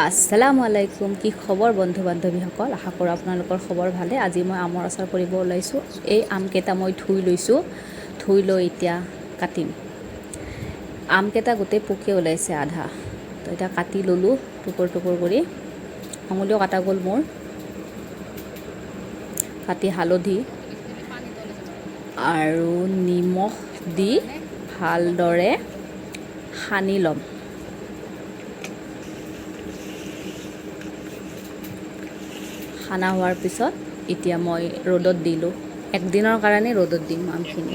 আসসালামু আলাইকুম। কি খবৰ বন্ধু বান্ধৱীসকল? আশা কৰোঁ আপোনালোকৰ খবৰ ভালে। আজি মই আমৰ আচাৰ কৰিব ওলাইছোঁ। এই আমকেইটা মই ধুই লৈছোঁ। ধুই লৈ এতিয়া কাটিম। আমকেইটা গোটেই পোকে ওলাইছে আধা, তো এতিয়া কাটি ল'লোঁ টুকুৰ টুকুৰ কৰি। আঙুলিও কাটা গ'ল মোৰ। কাটি হালধি আৰু নিমখ দি ভালদৰে সানি ল'ম। খানা হোৱাৰ পিছত এতিয়া মই ৰ'দত দিলোঁ। একদিনৰ কাৰণে ৰ'দত দিম আমখিনি।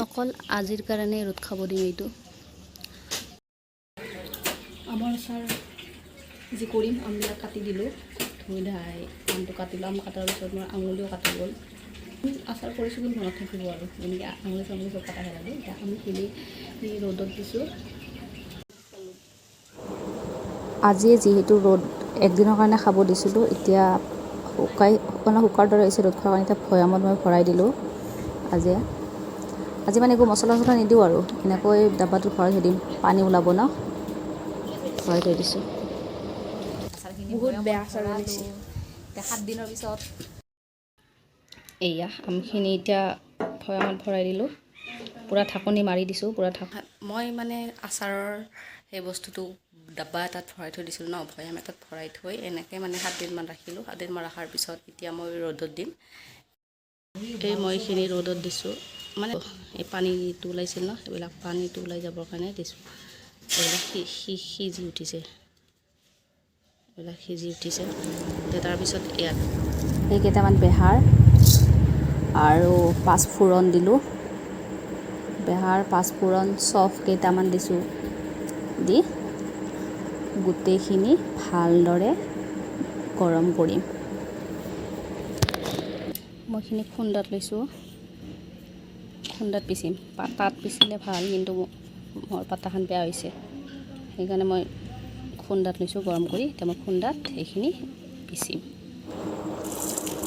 অকল আজিৰ কাৰণে ৰ'দ খাব দিম। এইটো আমৰ আচাৰ যি কৰিম, আমবিলাক কাটি দিলোঁ। ধুই ধাই আমটো কাটিলোঁ। আম কাটাৰ পিছত মোৰ আঙুলিও কাটা গ'ল। আচাৰ কৰিছোঁ কিন্তু মনত থাকিব আৰু যেনেকৈ আঙুলি চাঙুলি চব কাটা পেলালোঁ। এতিয়া আমখিনি ৰ'দত দিছোঁ। আজিয়ে যিহেতু ৰ'দ একদিনৰ কাৰণে খাব দিছিলোঁ, এতিয়া শুকাৰ দৰে হৈছে ৰ'দ খোৱাৰ কাৰণে। এতিয়া ভৈয়ামত মই ভৰাই দিলোঁ। আজি মানে একো মছলা চছলা নিদিওঁ আৰু এনেকৈ ডাব্বাটোত ভৰাই থৈ দিম। পানী ওলাব ন, ভৰাই থৈ দিছোঁ। বহুত বেয়া আচাৰ ওলাইছে। এতিয়া 7 দিনৰ পিছত এয়া আমখিনি এতিয়া ভৈয়ামত ভৰাই দিলোঁ। পূৰা ঢাকনি মাৰি দিছোঁ। মই মানে আচাৰৰ সেই বস্তুটো ডাব্বা এটাত ভৰাই থৈ দিছিলোঁ ন, ভৈয়াম এটাত ভৰাই থৈ এনেকৈ মানে 7 দিনমান ৰাখিলোঁ। 7 দিনমান ৰখাৰ পিছত এতিয়া মই ৰ'দত দিম। এই মই এইখিনি ৰ'দত দিছোঁ, মানে এই পানীটো ওলাইছিল ন, সেইবিলাক পানীটো ওলাই যাবৰ কাৰণে দিছোঁ। এইবিলাক সিজি উঠিছে, তাৰপিছত ইয়াত এই কেইটামান বেহাৰ আৰু পাঁচফোৰণ দিলোঁ। বেহাৰ পাঁচফোৰণ চফ কেইটামান দিছোঁ। দি গোটেইখিনি ভালদৰে গৰম কৰিম। মই এইখিনি খুন্দাত লৈছোঁ। খুন্দাত পিচিম। পাতাত পিচিলে ভাল, কিন্তু মোৰ পাতাখন বেয়া হৈছে, সেইকাৰণে মই খুন্দাত লৈছোঁ গৰম কৰি। এতিয়া মই খুন্দাত এইখিনি পিচিম।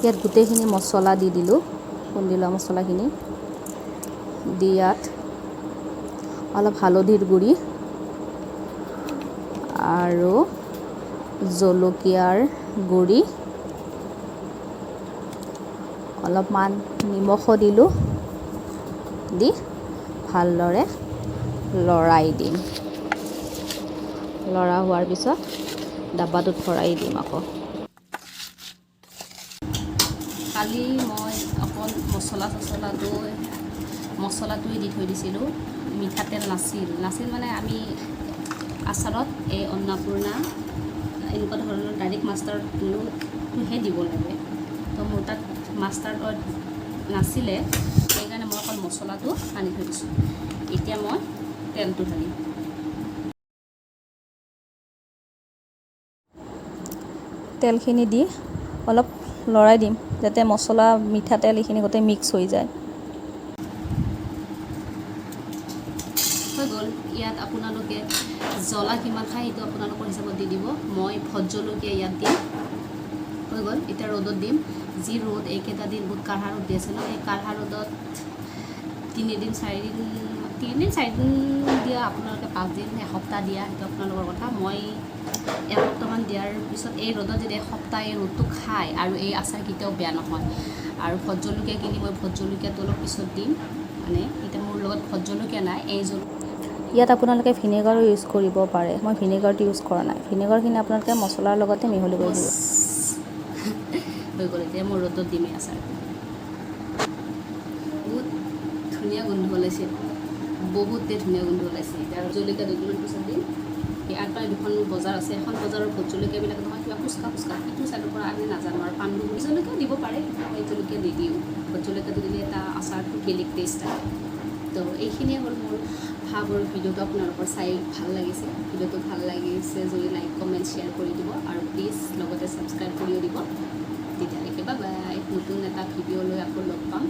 ইয়াত গোটেইখিনি মছলা দি দিলোঁ। খুন্দি লোৱা মছলাখিনি দি ইয়াত অলপ হালধিৰ গুড়ি আৰু জলকীয়াৰ গুড়ি, অলপমান নিমখো দিলোঁ। দি ভালদৰে লৰাই দিম। লৰা হোৱাৰ পিছত ডাব্বাটোত ভৰাই দিম। আকৌ কালি মই অকল মছলাটোৱে দি থৈ দিছিলোঁ। মিঠাতেল নাছিল মানে আমি আচাৰত এই অন্নপূৰ্ণা এনেকুৱা ধৰণৰ ডাইৰেক্ট মাষ্টাৰ্ডটোহে দিব লাগে। তো মোৰ তাত মাষ্টাৰ্ড নাছিলে, সেইকাৰণে মই অকল মছলাটো সানি থৈ দিছোঁ। এতিয়া মই তেলটো ঢালিম। তেলখিনি দি অলপ লৰাই দিম, যাতে মছলা মিঠাতেল এইখিনি গোটেই মিক্স হৈ যায়। হৈ গ'ল। ইয়াত আপোনালোকে জ্বলা কিমান খায় সেইটো আপোনালোকৰ হিচাপত দি দিব। মই ভোট জলকীয়া ইয়াত দিম। হৈ গ'ল। এতিয়া ৰ'দত দিম। যি ৰ'দ এইকেইটা দিন বহুত কাঢ়া ৰ'দ দি আছে ন, এই কাঢ়া ৰ'দত 3 দিন 4 দিন দিয়া, আপোনালোকে 5 দিন এসপ্তাহ দিয়া, সেইটো আপোনালোকৰ কথা। মই এসপ্তাহমান দিয়াৰ পিছত এই ৰ'দত যদি এসপ্তাহ এই ৰ'দটো খায়, আৰু এই আচাৰ কেতিয়াও বেয়া নহয়। আৰু ভোট জলকীয়া কিনি মই ভোট জলকীয়াটো অলপ পিছত দিম। মানে এতিয়া মোৰ লগত ভোট জলকীয়া নাই। ইয়াত আপোনালোকে ভিনেগাৰো ইউজ কৰিব পাৰে। মই ভিনেগাৰটো ইউজ কৰা নাই। ভিনেগাৰখিনি আপোনালোকে মছলাৰ লগতে মিহলি কৰি দিব। হৈ গ'ল। এতিয়া মই ৰ'দত দিমেই আচাৰ। বহুত ধুনীয়া গোন্ধ ওলাইছে, বহুতেই ধুনীয়া গোন্ধ ওলাইছে। এতিয়া জলকীয়া 2 পিছত দিম। ইয়াত প্ৰায় 2খন বজাৰ আছে। এখন বজাৰৰ ভোট জলকীয়াবিলাক নহয়, কিবা ফুচকা ইটো চাইডৰ পৰা আমি নাজানো। আৰু পাণলুগুৰি জলকীয়া দিব পাৰে, মই জলকীয়া নিদিওঁ। ভোট জলকীয়াটো দিলে এটা আচাৰটো বেলেগ টেষ্ট আহে। তো এইখিনিয়ে হ'ল মোৰ ভাৱৰ ভিডিঅ'টো। আপোনালোকৰ চাই ভাল লাগিছে। ভিডিঅ'টো ভাল লাগিছে যদি লাইক কমেণ্ট শ্বেয়াৰ কৰি দিব, আৰু প্লিজ লগতে ছাবস্ক্ৰাইব কৰিও দিব। তেতিয়ালৈকে বাই বাই। নতুন এটা ভিডিঅ' লৈ আকৌ লগ পাম।